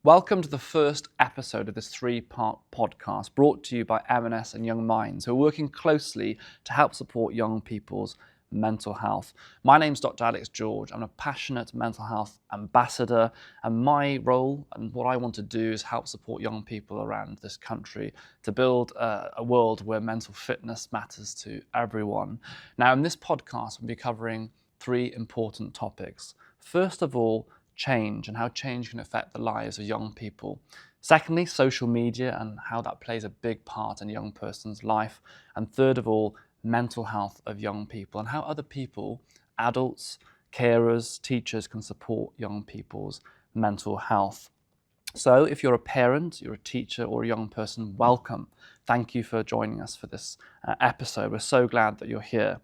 Welcome to the first episode of this three-part podcast brought to you by M&S and YoungMinds, who are working closely to help support young people's mental health. My name's Dr. Alex George. I'm a passionate mental health ambassador, and my role and what I want to do is help support young people around this country to build a world where mental fitness matters to everyone. Now, in this podcast, we'll be covering three important topics. First of all, change and how change can affect the lives of young people. Secondly, social media and how that plays a big part in a young person's life. And third of all, mental health of young people and how other people, adults, carers, teachers can support young people's mental health. So if you're a parent, you're a teacher or a young person, welcome. Thank you for joining us for this episode. We're so glad that you're here.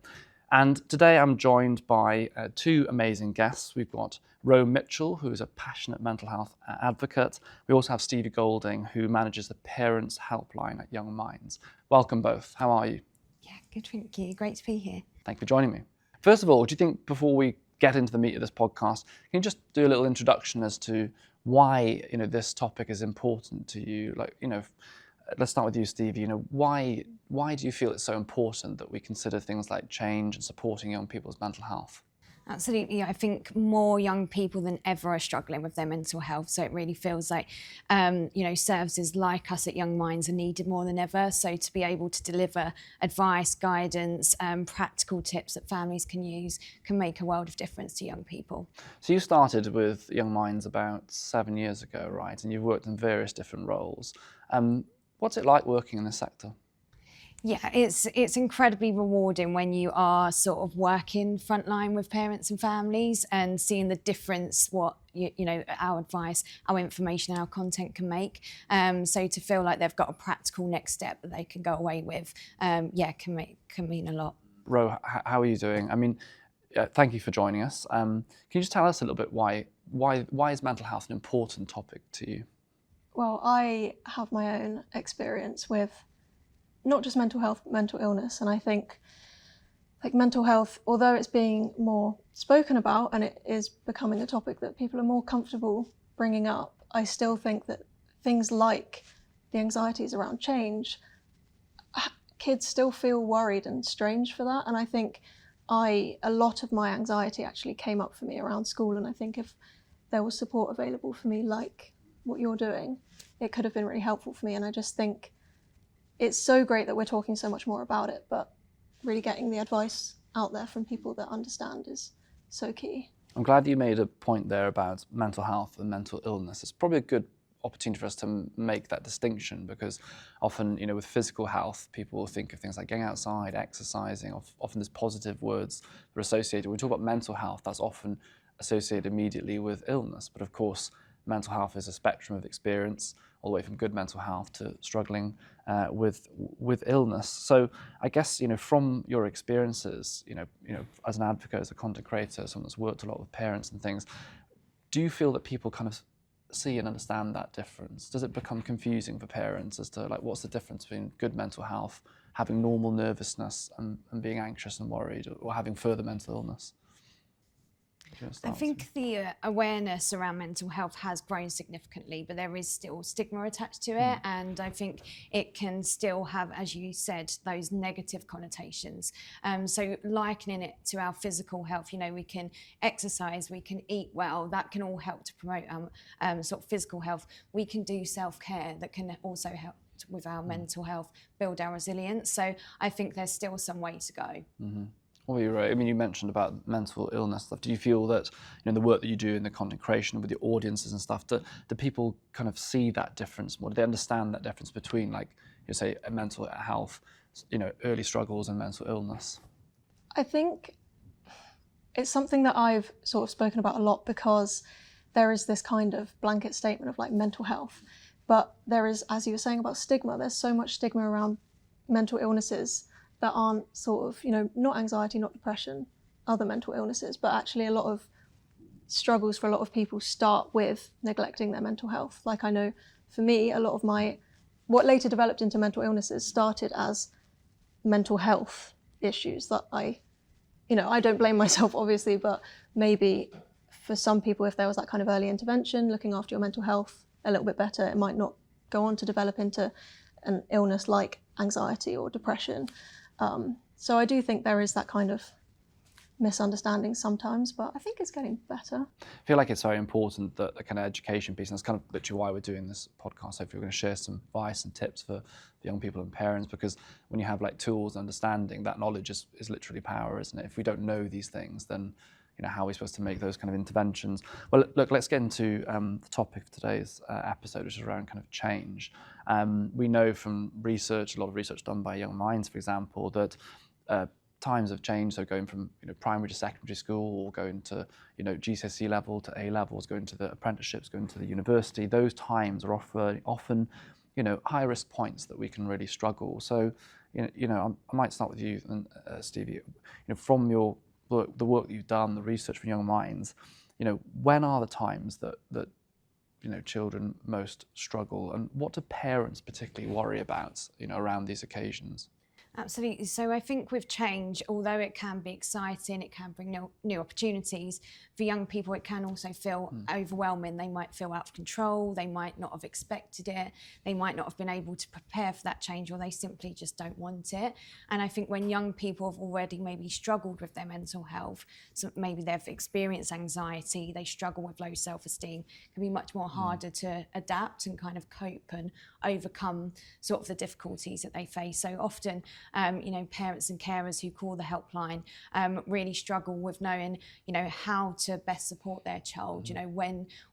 And today I'm joined by two amazing guests. We've got Ro Mitchell, who is a passionate mental health advocate. We also have Stevie Golding, who manages the Parents Helpline at YoungMinds. Welcome both. How are you? Yeah, good, thank you. Great to be here. Thank you for joining me. First of all, do you think before we get into the meat of this podcast, can you just do a little introduction as to why this topic is important to you? Let's start with you, Stevie. Why do you feel it's so important that we consider things like change and supporting young people's mental health? Absolutely. I think more young people than ever are struggling with their mental health. So it really feels like, services like us at Young Minds are needed more than ever. So to be able to deliver advice, guidance, practical tips that families can use can make a world of difference to young people. So you started with Young Minds about 7 years ago, right? And you've worked in various different roles. What's it like working in this sector? Yeah, it's incredibly rewarding when you are sort of working frontline with parents and families and seeing the difference what our advice, our information, our content can make. So to feel like they've got a practical next step that they can go away with, can mean a lot. Ro, how are you doing? I mean, thank you for joining us. Can you just tell us a little bit why is mental health an important topic to you? Well, I have my own experience with not just mental health, but mental illness. And I think mental health, although it's being more spoken about and it is becoming a topic that people are more comfortable bringing up, I still think that things like the anxieties around change, kids still feel worried and strange for that. And I think a lot of my anxiety actually came up for me around school. And I think if there was support available for me, like what you're doing, it could have been really helpful for me. And I just think it's so great that we're talking so much more about it, but really getting the advice out there from people that understand is so key. I'm glad you made a point there about mental health and mental illness. It's probably a good opportunity for us to make that distinction because often, with physical health, people will think of things like getting outside, exercising, often there's positive words that are associated. When we talk about mental health, that's often associated immediately with illness. But of course, mental health is a spectrum of experience, all the way from good mental health to struggling with illness. So I guess from your experiences, as an advocate, as a content creator, someone that's worked a lot with parents and things, do you feel that people kind of see and understand that difference? Does it become confusing for parents as to what's the difference between good mental health, having normal nervousness, and being anxious and worried, or having further mental illness? I think the awareness around mental health has grown significantly, but there is still stigma attached to it. And I think it can still have, as you said, those negative connotations. So likening it to our physical health, we can exercise, we can eat well, that can all help to promote sort of physical health. We can do self-care that can also help with our mental health, build our resilience. So I think there's still some way to go. Mm-hmm. Well, you're right. I mean, you mentioned about mental illness stuff. Do you feel that the work that you do in the content creation with your audiences and stuff, do people kind of see that difference more? Do they understand that difference between, say, mental health, early struggles and mental illness? I think it's something that I've sort of spoken about a lot because there is this kind of blanket statement of mental health, but there is, as you were saying about stigma, there's so much stigma around mental illnesses that aren't sort of, not anxiety, not depression, other mental illnesses, but actually a lot of struggles for a lot of people start with neglecting their mental health. I know for me, a lot of what later developed into mental illnesses started as mental health issues that I don't blame myself obviously, but maybe for some people, if there was that kind of early intervention, looking after your mental health, a little bit better, it might not go on to develop into an illness like anxiety or depression. So I do think there is that kind of misunderstanding sometimes, but I think it's getting better. I feel like it's very important that the kind of education piece, and that's kind of literally why we're doing this podcast. Hopefully we're going to share some advice and tips for young people and parents, because when you have like tools and understanding, that knowledge is literally power, isn't it? If we don't know these things, then how are we supposed to make those kind of interventions? Well, look, let's get into the topic of today's episode, which is around kind of change. We know from research, a lot of research done by YoungMinds, for example, that times of change, so going from primary to secondary school, or going to GCSE level to A levels, going to the apprenticeships, going to the university, those times are often high risk points that we can really struggle. So I might start with you, Stevie. From your the work that you've done, the research from YoungMinds, when are the times that children most struggle, and what do parents particularly worry about around these occasions? Absolutely. So I think with change, although it can be exciting, it can bring new opportunities, for young people it can also feel overwhelming. They might feel out of control, they might not have expected it, they might not have been able to prepare for that change, or they simply just don't want it. And I think when young people have already maybe struggled with their mental health, so maybe they've experienced anxiety, they struggle with low self-esteem, it can be much more harder to adapt and kind of cope and overcome sort of the difficulties that they face. So often parents and carers who call the helpline really struggle with knowing, how to best support their child.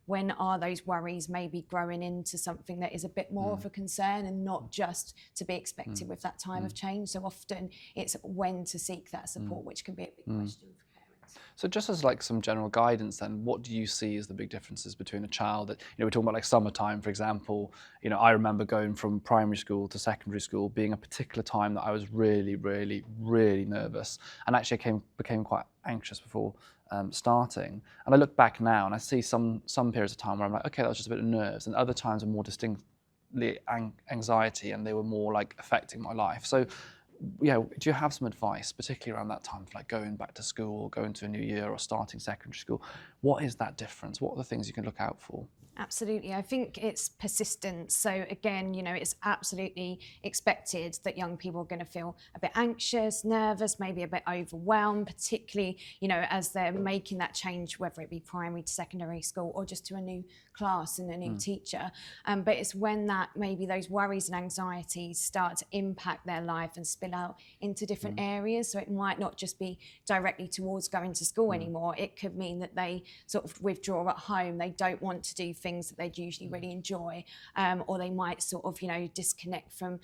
When are those worries maybe growing into something that is a bit more of a concern and not just to be expected with that time of change. So often it's when to seek that support, which can be a big question for parents. So just as like some general guidance then, what do you see as the big differences between a child that, we're talking about like summertime, for example, I remember going from primary school to secondary school being a particular time that I was really, really, really nervous, and actually became quite anxious before starting. And I look back now and I see some periods of time where I'm like, okay, that was just a bit of nerves, and other times are more distinctly anxiety, and they were more like affecting my life. So do you have some advice, particularly around that time, for like going back to school, going to a new year, or starting secondary school? What is that difference? What are the things you can look out for? Absolutely. I think it's persistence. So again, it's absolutely expected that young people are going to feel a bit anxious, nervous, maybe a bit overwhelmed, particularly, as they're making that change, whether it be primary to secondary school or just to a new class and a new teacher. But it's when that maybe those worries and anxieties start to impact their life and spill out into different areas. So it might not just be directly towards going to school anymore. It could mean that they sort of withdraw at home. They don't want to do things that they'd usually really enjoy, or they might sort of disconnect from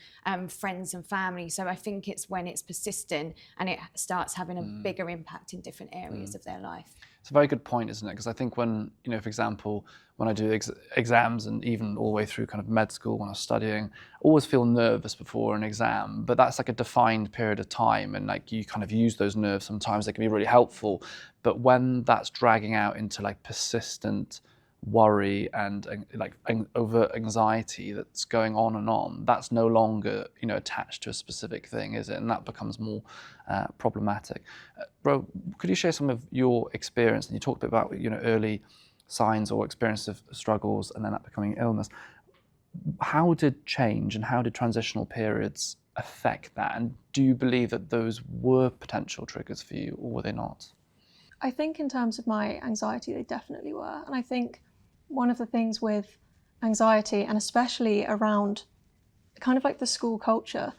friends and family. So I think it's when it's persistent and it starts having a bigger impact in different areas of their life. It's a very good point, isn't it? Because I think when, for example, when I do exams, and even all the way through kind of med school when I was studying, I always feel nervous before an exam, but that's like a defined period of time, and like you kind of use those nerves sometimes, they can be really helpful. But when that's dragging out into like persistent worry and like overt anxiety that's going on, that's no longer attached to a specific thing, is it? And that becomes more problematic. Bro, could you share some of your experience? And you talked a bit about early signs or experience of struggles and then that becoming illness. How did change and how did transitional periods affect that? And do you believe that those were potential triggers for you, or were they not? I think in terms of my anxiety, they definitely were. And I think one of the things with anxiety, and especially around kind of like the school culture,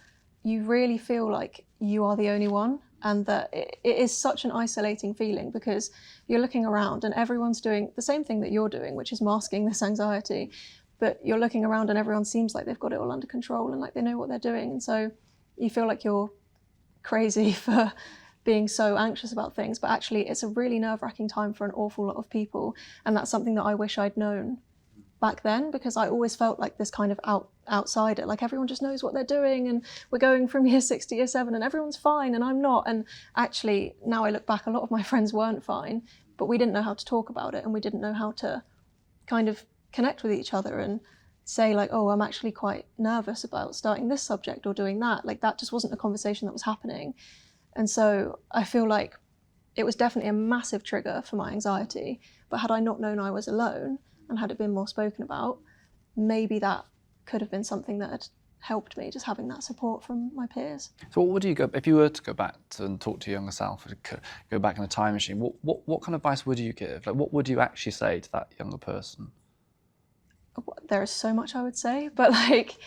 you really feel like you are the only one, and that it is such an isolating feeling, because you're looking around and everyone's doing the same thing that you're doing, which is masking this anxiety, but you're looking around and everyone seems like they've got it all under control and like they know what they're doing. And so you feel like you're crazy for being so anxious about things, but actually it's a really nerve-wracking time for an awful lot of people. And that's something that I wish I'd known back then, because I always felt like this kind of outsider, like everyone just knows what they're doing and we're going from year 6 to year 7 and everyone's fine and I'm not. And actually now I look back, a lot of my friends weren't fine, but we didn't know how to talk about it, and we didn't know how to kind of connect with each other and say like, oh, I'm actually quite nervous about starting this subject or doing that. Like that just wasn't a conversation that was happening. And so I feel like it was definitely a massive trigger for my anxiety, but had I not known I was alone and had it been more spoken about, maybe that could have been something that had helped me, just having that support from my peers. So what would you go, if you were to go back and talk to your younger self, go back in a time machine, what kind of advice would you give? Like, what would you actually say to that younger person? There is so much I would say, but like,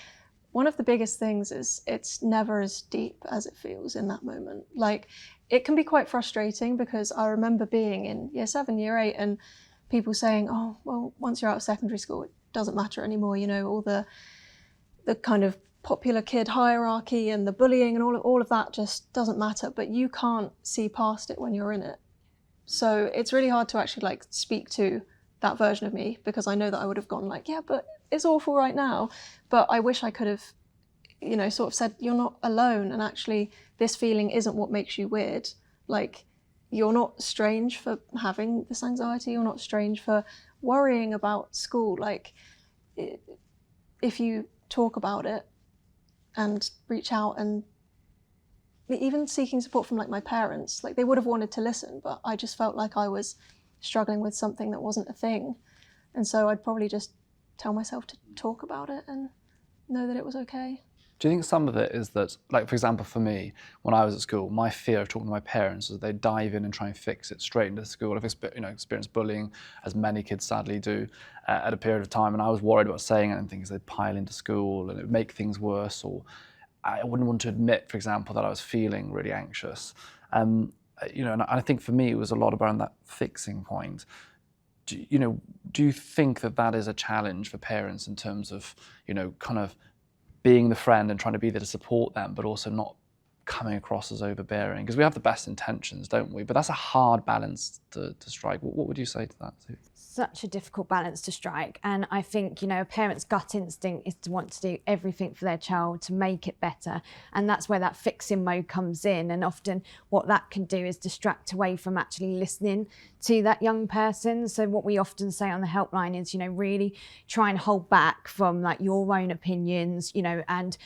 one of the biggest things is it's never as deep as it feels in that moment. Like, it can be quite frustrating, because I remember being in year 7, year 8, and people saying, oh, well, once you're out of secondary school, it doesn't matter anymore, you know, all the kind of popular kid hierarchy and the bullying and all of that just doesn't matter, but you can't see past it when you're in it. So it's really hard to actually like speak to that version of me, because I know that I would have gone like, yeah, but it's awful right now. But I wish I could have, you know, sort of said, you're not alone, and actually this feeling isn't what makes you weird. Like, you're not strange for having this anxiety, you're not strange for worrying about school. Like, if you talk about it and reach out, and even seeking support from like my parents, like they would have wanted to listen, but I just felt like I was struggling with something that wasn't a thing. And so I'd probably just tell myself to talk about it and know that it was okay. Do you think some of it is that, like, for example, for me, when I was at school, my fear of talking to my parents was they'd dive in and try and fix it straight into school. I've experienced bullying, as many kids sadly do, at a period of time, and I was worried about saying anything because they'd pile into school and it would make things worse, or I wouldn't want to admit, for example, that I was feeling really anxious. And I think for me it was a lot around that fixing point. Do you think that that is a challenge for parents in terms of, kind of being the friend and trying to be there to support them, but also not coming across as overbearing? Because we have the best intentions, don't we? But that's a hard balance to strike. What would you say to that, Sue? Such a difficult balance to strike. And I think, a parent's gut instinct is to want to do everything for their child to make it better. And that's where that fixing mode comes in. And often what that can do is distract away from actually listening to that young person. So what we often say on the helpline is, really try and hold back from like your own opinions, and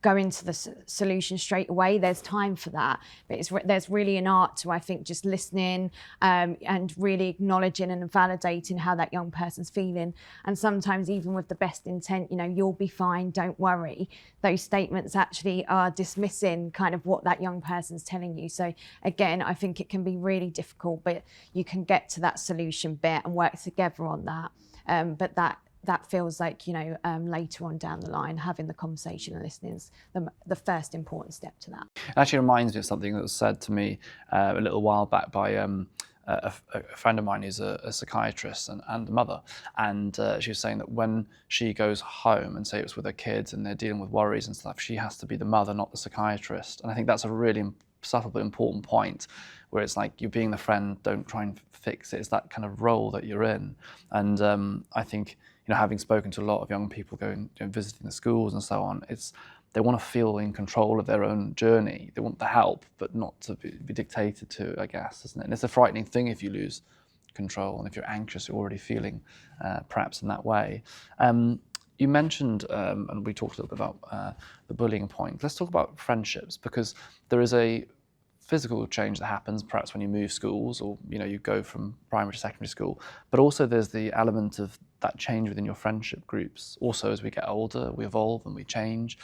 go into the solution straight away. There's time for that, but there's really an art to, I think, just listening and really acknowledging and validating how that young person's feeling. And sometimes even with the best intent, you'll be fine, don't worry, those statements actually are dismissing kind of what that young person's telling you. So again, I think it can be really difficult, but you can get to that solution bit and work together on that. But that feels like, later on down the line, having the conversation and listening is the first important step to that. It actually reminds me of something that was said to me a little while back by a friend of mine who's a psychiatrist and a mother. And she was saying that when she goes home and say it's with her kids and they're dealing with worries and stuff, she has to be the mother, not the psychiatrist. And I think that's a really subtle but important point, where it's like you're being the friend, don't try and fix it. It's that kind of role that you're in. And I think, having spoken to a lot of young people going, visiting the schools and so on, they want to feel in control of their own journey. They want the help, but not to be dictated to, I guess, isn't it? And it's a frightening thing if you lose control, and if you're anxious, you're already feeling perhaps in that way. You mentioned, and we talked a little bit about the bullying point. Let's talk about friendships, because there is a physical change that happens perhaps when you move schools, or you go from primary to secondary school, but also there's the element of that change within your friendship groups. Also, as we get older, we evolve and we change,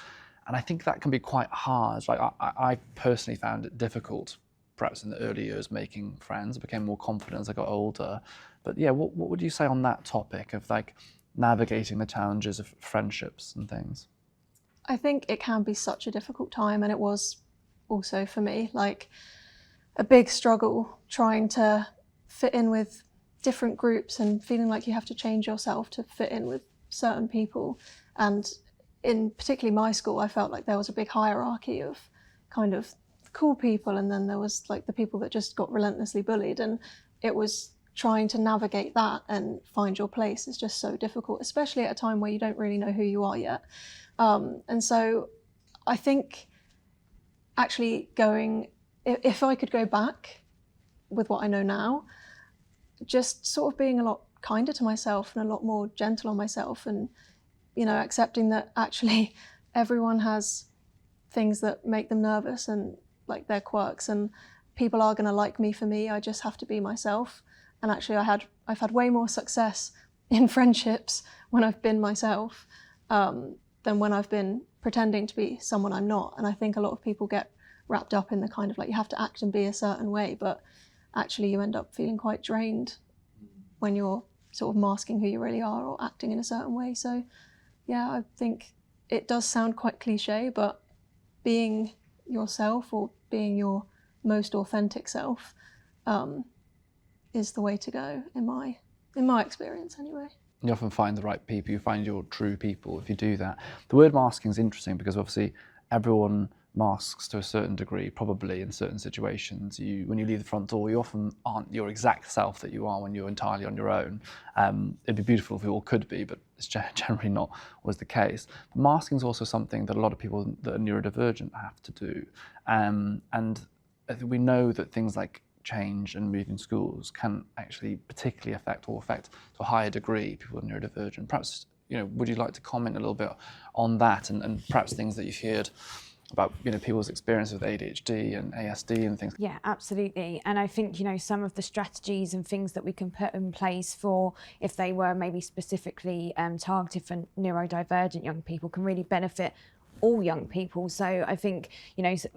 and I think that can be quite hard. Like I personally found it difficult perhaps in the early years making friends. I became more confident as I got older. But yeah, what would you say on that topic of like navigating the challenges of friendships and things? I think it can be such a difficult time, and it was also for me like a big struggle trying to fit in with different groups and feeling like you have to change yourself to fit in with certain people. And in particularly my school, I felt like there was a big hierarchy of kind of cool people, and then there was like the people that just got relentlessly bullied, and it was trying to navigate that and find your place is just so difficult, especially at a time where you don't really know who you are yet. And so I think actually if I could go back with what I know now, just sort of being a lot kinder to myself and a lot more gentle on myself, and accepting that actually everyone has things that make them nervous and like their quirks, and people are going to like me for me. I just have to be myself. And actually I've had way more success in friendships when I've been myself than when I've been pretending to be someone I'm not. And I think a lot of people get wrapped up in the kind of like, you have to act and be a certain way, but actually you end up feeling quite drained when you're sort of masking who you really are or acting in a certain way. So yeah, I think it does sound quite cliche, but being yourself or being your most authentic self is the way to go in my experience anyway. You often find the right people, you find your true people if you do that. The word masking is interesting because obviously everyone masks to a certain degree, probably in certain situations. When you leave the front door, you often aren't your exact self that you are when you're entirely on your own. It'd be beautiful if we all could be, but it's generally not always the case. But masking is also something that a lot of people that are neurodivergent have to do. And I think we know that things like change and moving schools can actually particularly affect to a higher degree people who are neurodivergent. Perhaps, would you like to comment a little bit on that and perhaps things that you've heard about people's experience with ADHD and ASD and things? Yeah, absolutely. And I think some of the strategies and things that we can put in place for if they were maybe specifically targeted for neurodivergent young people can really benefit all young people. So I think,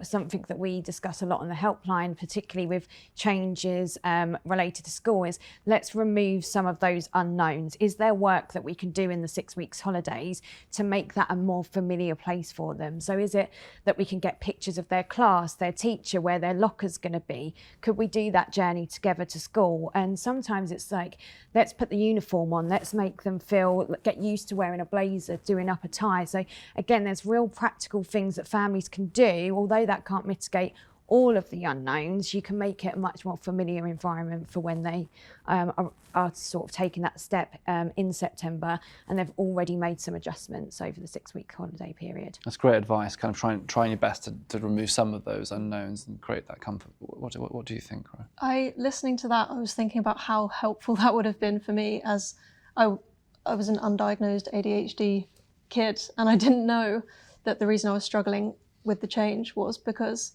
something that we discuss a lot on the helpline, particularly with changes related to school, is let's remove some of those unknowns. Is there work that we can do in the 6 weeks holidays to make that a more familiar place for them? So is it that we can get pictures of their class, their teacher, where their locker's going to be? Could we do that journey together to school? And sometimes it's like, let's put the uniform on, let's make them get used to wearing a blazer, doing up a tie. So again, there's real practical things that families can do. Although that can't mitigate all of the unknowns, you can make it a much more familiar environment for when they are sort of taking that step in September, and they've already made some adjustments over the 6 week holiday period. That's great advice, kind of trying your best to remove some of those unknowns and create that comfort. What do you think, Cora? Listening to that, I was thinking about how helpful that would have been for me, as I was an undiagnosed ADHD kid, and I didn't know that the reason I was struggling with the change was because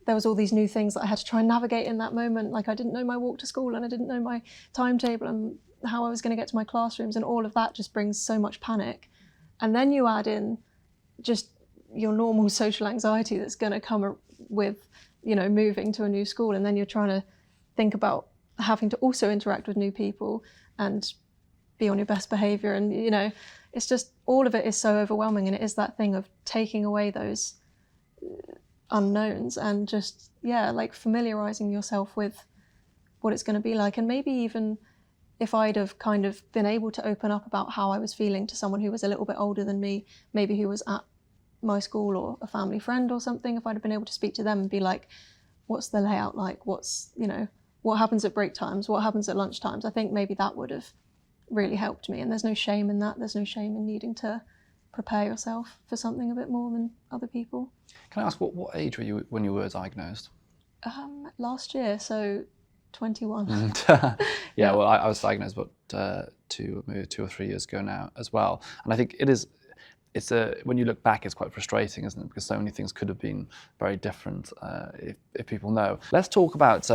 there was all these new things that I had to try and navigate in that moment. Like I didn't know my walk to school and I didn't know my timetable and how I was going to get to my classrooms, and all of that just brings so much panic. And then you add in just your normal social anxiety that's going to come with, moving to a new school, and then you're trying to think about having to also interact with new people and be on your best behavior, and it's just, all of it is so overwhelming, and it is that thing of taking away those unknowns and just, like familiarizing yourself with what it's going to be like. And maybe even if I'd have kind of been able to open up about how I was feeling to someone who was a little bit older than me, maybe who was at my school or a family friend or something, if I'd have been able to speak to them and be like, what's the layout like? What's, what happens at break times? What happens at lunch times? I think maybe that would have really helped me. And there's no shame in that. There's no shame in needing to prepare yourself for something a bit more than other people. Can I ask what age were you when you were diagnosed? Last year, so 21. Yeah, well, I was diagnosed about 2 or 3 years ago now as well. And I think when you look back, it's quite frustrating, isn't it? Because so many things could have been very different if people know. Let's talk about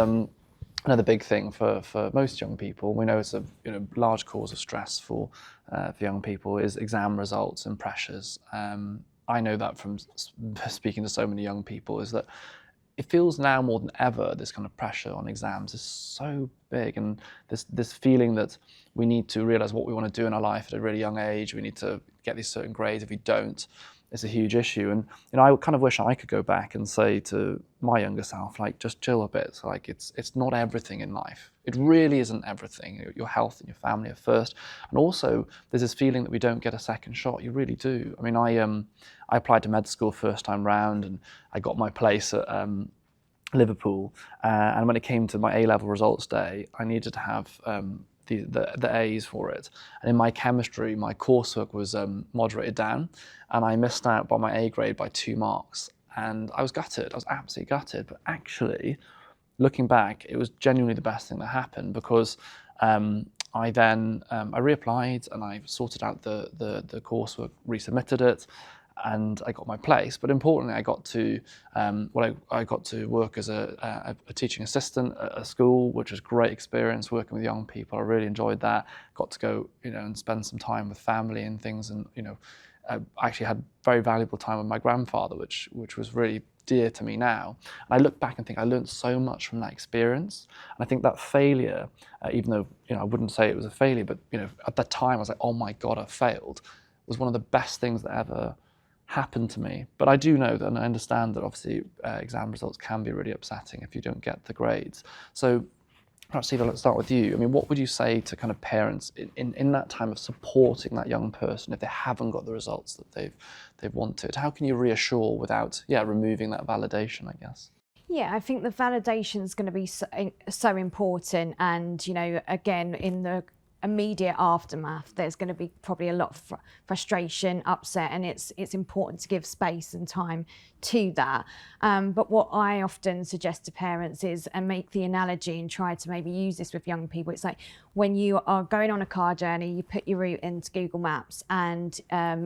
another big thing for most young people. We know it's a large cause of stress for young people is exam results and pressures. I know that from speaking to so many young people, is that it feels now more than ever this kind of pressure on exams is so big, and this feeling that we need to realise what we want to do in our life at a really young age. We need to get these certain grades. If we don't, it's a huge issue. And I kind of wish I could go back and say to my younger self, like, just chill a bit. So, like, it's not everything in life. It really isn't everything. Your health and your family are first. And also, there's this feeling that we don't get a second shot. You really do. I mean, I applied to med school first time round, and I got my place at Liverpool. And when it came to my A-level results day, I needed to have the A's for it. And in my chemistry, my coursework was moderated down, and I missed out by my A grade by 2 marks. And I was gutted. I was absolutely gutted. But actually, looking back, it was genuinely the best thing that happened, because I then I reapplied and I sorted out the coursework, resubmitted it, and I got my place. But importantly, I got to I got to work as a teaching assistant at a school, which was a great experience working with young people. I really enjoyed that. Got to go, and spend some time with family and things, and I actually had very valuable time with my grandfather, which was really dear to me now. And I look back and think I learned so much from that experience. And I think that failure, even though I wouldn't say it was a failure, but at that time I was like, oh my God, I failed, was one of the best things that ever happened to me. But I do know that, and I understand that obviously exam results can be really upsetting if you don't get the grades. So perhaps, Eva, let's start with you. I mean, what would you say to kind of parents in that time of supporting that young person if they haven't got the results that they've wanted? How can you reassure without, removing that validation, I guess? Yeah, I think the validation is going to be so important, and again, in the immediate aftermath, there's going to be probably a lot of frustration, upset, and it's important to give space and time to that. But what I often suggest to parents is, and make the analogy and try to maybe use this with young people, it's like when you are going on a car journey, you put your route into Google Maps, and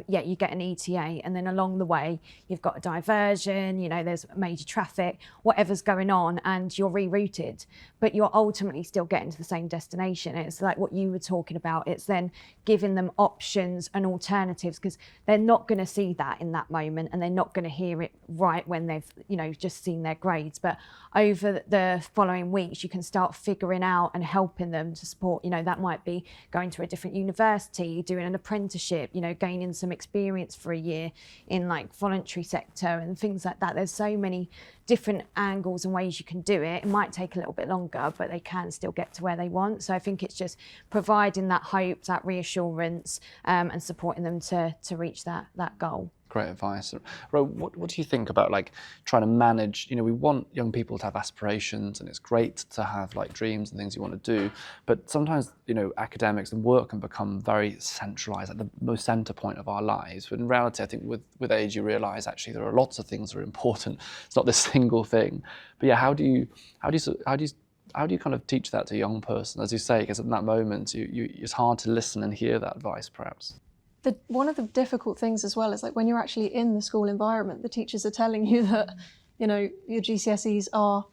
you get an ETA, and then along the way you've got a diversion, there's major traffic, whatever's going on, and you're rerouted, but you're ultimately still getting to the same destination. It's like what you were talking about. It's then giving them options and alternatives, because they're not going to see that in that moment, and they're not going to hear it right when they've just seen their grades. But over the following weeks, you can start figuring out and helping them to support. That might be going to a different university, doing an apprenticeship, gaining some experience for a year in like voluntary sector and things like that. There's so many different angles and ways you can do it. It might take a little bit longer, but they can still get to where they want. So I think it's just providing that hope, that reassurance, and supporting them to reach that goal. Great advice. Ro, what do you think about like trying to manage, we want young people to have aspirations, and it's great to have like dreams and things you want to do, but sometimes, academics and work can become very centralized, at the most center point of our lives. But in reality, I think with age, you realize actually there are lots of things that are important. It's not this single thing. But yeah, how do you kind of teach that to a young person, as you say, because in that moment, it's hard to listen and hear that advice, perhaps. One of the difficult things as well is like when you're actually in the school environment, the teachers are telling you that, your GCSEs are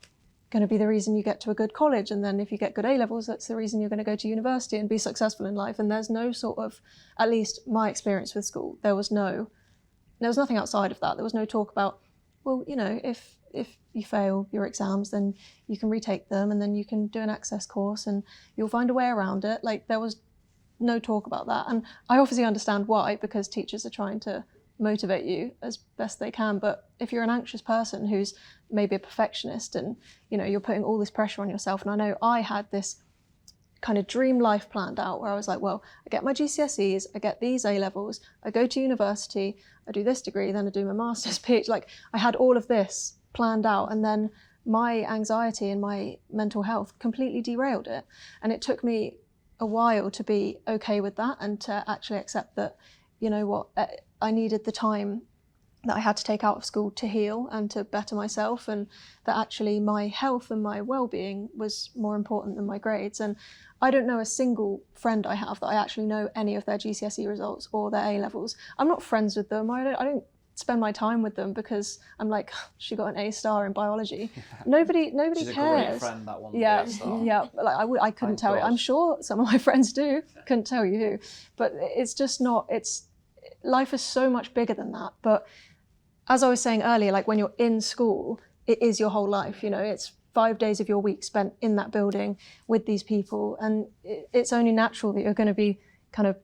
going to be the reason you get to a good college. And then if you get good A-levels, that's the reason you're going to go to university and be successful in life. And there's no sort of, at least my experience with school, there was nothing outside of that. There was no talk about, well, if you fail your exams, then you can retake them, and then you can do an access course and you'll find a way around it. Like there was no talk about that. And I obviously understand why, because teachers are trying to motivate you as best they can. But if you're an anxious person who's maybe a perfectionist, and you're putting all this pressure on yourself, and I know I had this kind of dream life planned out where I was like, well, I get my GCSEs, I get these A-levels, I go to university, I do this degree, then I do my master's, PhD. Like I had all of this planned out, and then my anxiety and my mental health completely derailed it. And it took me a while to be okay with that, and to actually accept that, I needed the time that I had to take out of school to heal and to better myself, and that actually my health and my well-being was more important than my grades. And I don't know a single friend I have that I actually know any of their GCSE results or their A-levels. I'm not friends with them. I don't spend my time with them because I'm like, she got an A star in biology. Nobody She's cares. A great friend, that one. Yeah, A star. yeah. Like I couldn't tell you. I'm sure some of my friends do. Couldn't tell you who. But it's just not. Life is so much bigger than that. But as I was saying earlier, like when you're in school, it is your whole life. It's 5 days of your week spent in that building with these people, and it's only natural that you're going to be kind of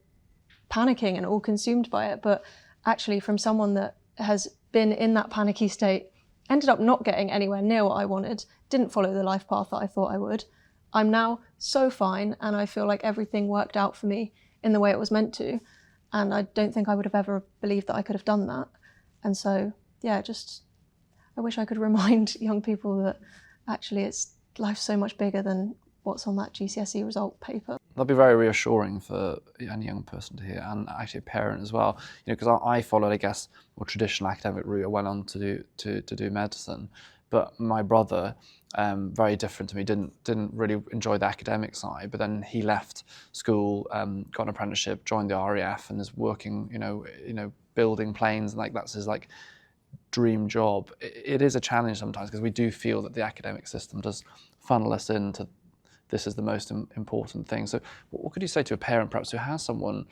panicking and all consumed by it. But actually, from someone that has been in that panicky state, ended up not getting anywhere near what I wanted, didn't follow the life path that I thought I would, I'm now so fine, and I feel like everything worked out for me in the way it was meant to. And I don't think I would have ever believed that I could have done that. And so, yeah, I wish I could remind young people that actually life's so much bigger than what's on that GCSE result paper. That'd be very reassuring for any young person to hear, and actually a parent as well. Because I followed, I guess, more traditional academic route. I went on to do medicine, But my brother, very different to me, didn't really enjoy the academic side, but then he left school, got an apprenticeship, joined the RAF, and is working, building planes, and like that's his like dream job. It is a challenge sometimes because we do feel that the academic system does funnel us into this is the most important thing. So what could you say to a parent perhaps who has someone,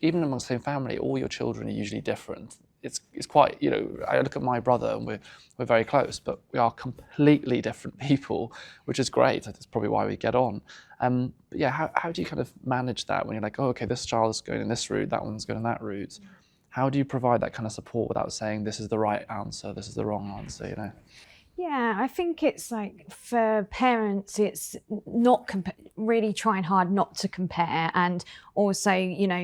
even amongst the same family, all your children are usually different. It's quite, I look at my brother and we're very close, but we are completely different people, which is great. That's probably why we get on. But yeah, how do you kind of manage that when you're like, oh, okay, this child is going in this route, that one's going in that route. How do you provide that kind of support without saying this is the right answer, this is the wrong answer, Yeah, I think it's like for parents, it's not really trying hard not to compare, and also,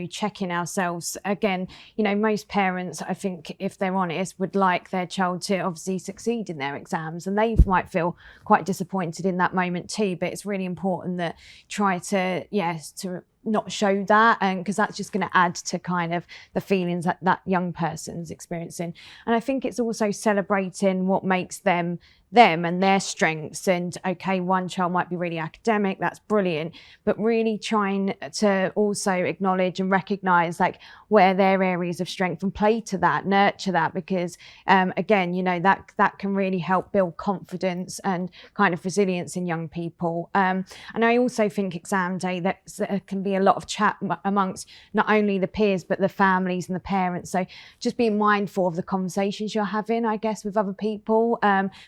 checking ourselves. Again, most parents, I think, if they're honest, would like their child to obviously succeed in their exams, and they might feel quite disappointed in that moment too. But it's really important that try to, to not show that, and because that's just going to add to kind of the feelings that young person's experiencing. And I think it's also celebrating what makes them and their strengths. And okay, one child might be really academic, that's brilliant, but really trying to also acknowledge and recognize like where their areas of strength and play to that, nurture that, because again, that can really help build confidence and kind of resilience in young people. And I also think exam day, that can be a lot of chat amongst not only the peers but the families and the parents. So just being mindful of the conversations you're having, I guess, with other people,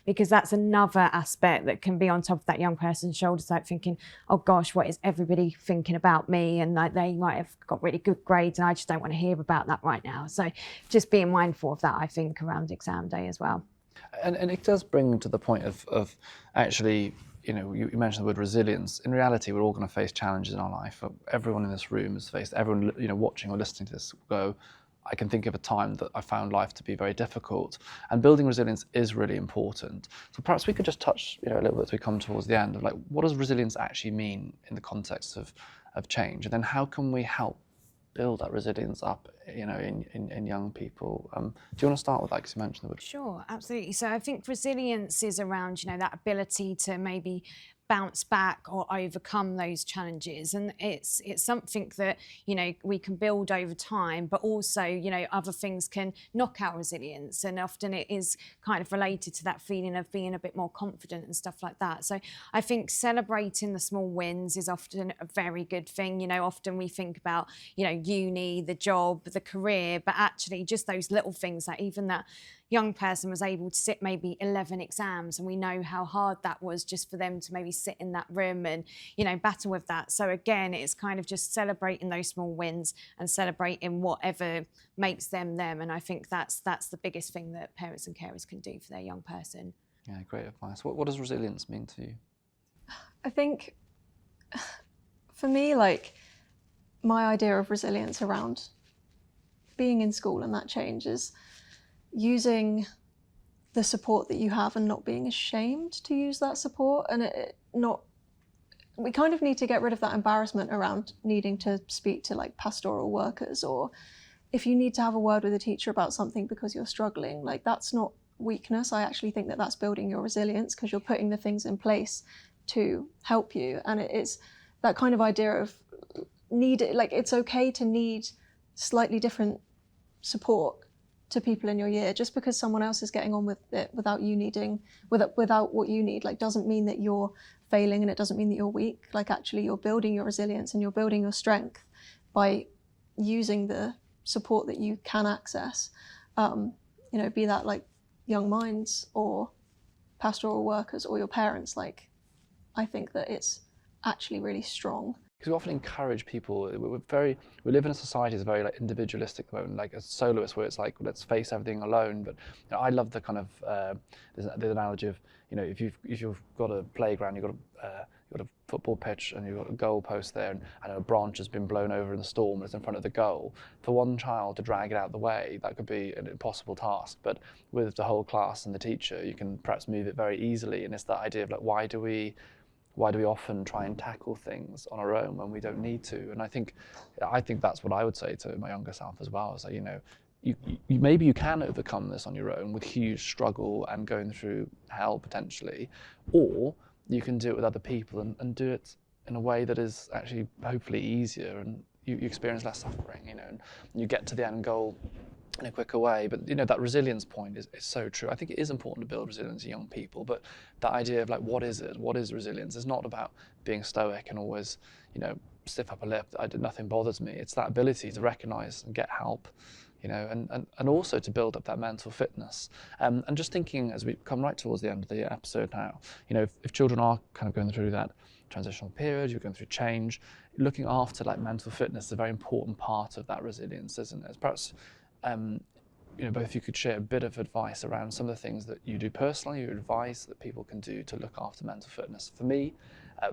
because that's another aspect that can be on top of that young person's shoulders, like thinking, oh gosh, what is everybody thinking about me? And like they might have got really good grades and I just don't want to hear about that right now. So just being mindful of that, I think, around exam day as well. And it does bring to the point of actually, you mentioned the word resilience. In reality, we're all going to face challenges in our life. Everyone in this room has faced, everyone watching or listening to this will go, I can think of a time that I found life to be very difficult, and building resilience is really important. So perhaps we could just touch, a little bit as we come towards the end of like, what does resilience actually mean in the context of change, and then how can we help build that resilience up, in young people? Do you want to start with that, because you mentioned the word? Sure, absolutely. So I think resilience is around, that ability to maybe bounce back or overcome those challenges, and it's something that we can build over time, but also other things can knock out resilience, and often it is kind of related to that feeling of being a bit more confident and stuff like that. So I think celebrating the small wins is often a very good thing. Often we think about uni, the job, the career, but actually just those little things, like even that young person was able to sit maybe 11 exams, and we know how hard that was just for them to maybe sit in that room and battle with that. So again, it's kind of just celebrating those small wins and celebrating whatever makes them, and I think that's the biggest thing that parents and carers can do for their young person. Yeah, great advice. What does resilience mean to you? I think for me, like, my idea of resilience around being in school and that change is using the support that you have and not being ashamed to use that support, and we kind of need to get rid of that embarrassment around needing to speak to like pastoral workers, or if you need to have a word with a teacher about something because you're struggling, like that's not weakness. I actually think that that's building your resilience, because you're putting the things in place to help you. And it is that kind of idea of it's okay to need slightly different support to people in your year. Just because someone else is getting on with it without what you need, like, doesn't mean that you're failing, and it doesn't mean that you're weak. Like, actually, you're building your resilience and you're building your strength by using the support that you can access. Be that like YoungMinds or pastoral workers or your parents. Like, I think that it's actually really strong. Because we often encourage people. We live in a society that's very like individualistic at the moment, like a soloist, where it's like, let's face everything alone. But I love the kind of the analogy of if you've got a playground, you've got a football pitch, and you've got a goal post there, and a branch has been blown over in the storm, and it's in front of the goal. For one child to drag it out of the way, that could be an impossible task. But with the whole class and the teacher, you can perhaps move it very easily. And it's that idea of like, why do we often try and tackle things on our own when we don't need to? And I think that's what I would say to my younger self as well, is that, maybe you can overcome this on your own with huge struggle and going through hell potentially, or you can do it with other people and do it in a way that is actually hopefully easier, and you experience less suffering, and you get to the end goal in a quicker way. But that resilience point is so true. I think it is important to build resilience in young people, but that idea of like, what is it? What is resilience? It's not about being stoic and always, stiff upper lip. Nothing bothers me. It's that ability to recognize and get help, and also to build up that mental fitness. And just thinking as we come right towards the end of the episode now, if children are kind of going through that transitional period, you're going through change, looking after like mental fitness is a very important part of that resilience, isn't it? Perhaps, both of you could share a bit of advice around some of the things that you do personally, your advice that people can do to look after mental fitness. For me,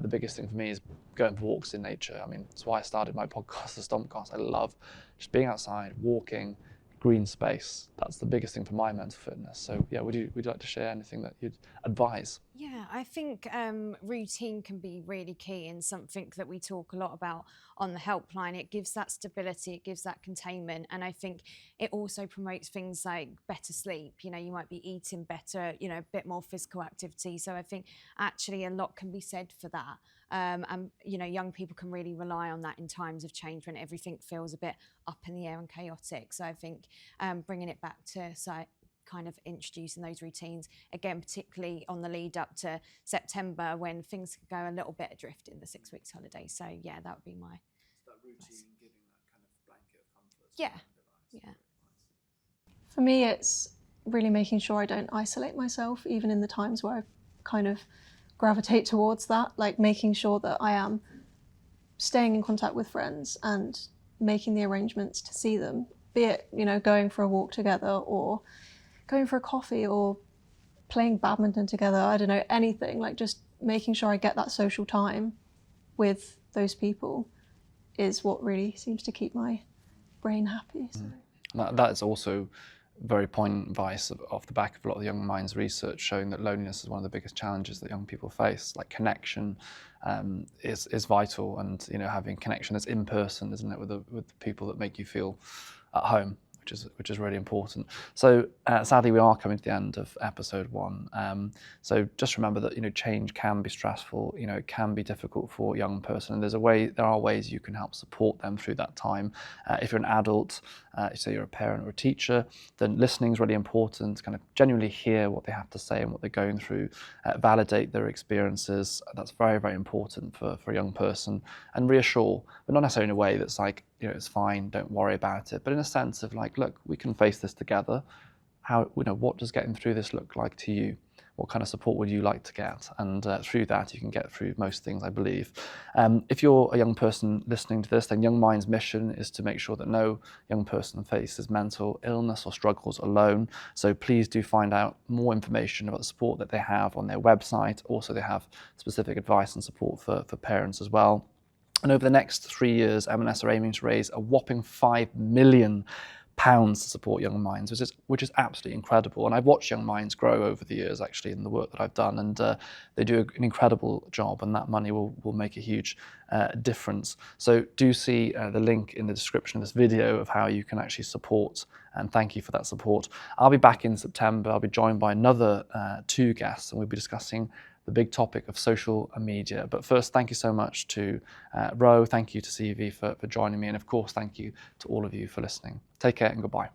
the biggest thing for me is going for walks in nature. I mean, that's why I started my podcast, The Stompcast. I love just being outside, walking, green space. That's the biggest thing for my mental fitness. So yeah, would you like to share anything that you'd advise? Yeah, I think routine can be really key, and something that we talk a lot about on the helpline. It gives that stability, it gives that containment, and I think it also promotes things like better sleep. You might be eating better, a bit more physical activity. So I think actually a lot can be said for that. And young people can really rely on that in times of change when everything feels a bit up in the air and chaotic. So I think bringing it back to kind of introducing those routines again, particularly on the lead up to September when things could go a little bit adrift in the 6 weeks holiday. So yeah, that would be my routine, giving that kind of blanket of comfort. Yeah. For me, it's really making sure I don't isolate myself, even in the times where I kind of gravitate towards that, like making sure that I am staying in contact with friends and making the arrangements to see them, be it, going for a walk together or going for a coffee or playing badminton together, I don't know, anything, like just making sure I get that social time with those people is what really seems to keep my brain happy. So. That is also very poignant advice off the back of a lot of the Young Minds research showing that loneliness is one of the biggest challenges that young people face. Like connection is vital, and having connection that's in person, isn't it, with the people that make you feel at home, which is really important. So sadly, we are coming to the end of episode 1. So just remember that change can be stressful. It can be difficult for a young person, and there are ways you can help support them through that time. If you're an adult, say you're a parent or a teacher, then listening is really important. Kind of genuinely hear what they have to say and what they're going through. Validate their experiences. That's very, very important for a young person, and reassure, but not necessarily in a way that's like, it's fine, don't worry about it, but in a sense of like, look, we can face this together. What does getting through this look like to you? What kind of support would you like to get? And through that, you can get through most things, I believe. If you're a young person listening to this, then Young Minds' mission is to make sure that no young person faces mental illness or struggles alone. So please do find out more information about the support that they have on their website. Also, they have specific advice and support for parents as well. And over the next 3 years, M&S are aiming to raise a whopping £5 million to support Young Minds, which is absolutely incredible. And I've watched Young Minds grow over the years, actually, in the work that I've done, and they do an incredible job, and that money will make a huge difference. So do see the link in the description of this video of how you can actually support, and thank you for that support. I'll be back in September. I'll be joined by another 2 guests, and we'll be discussing the big topic of social media. But first, thank you so much to Ro, thank you to CV for joining me, and of course, thank you to all of you for listening. Take care and goodbye.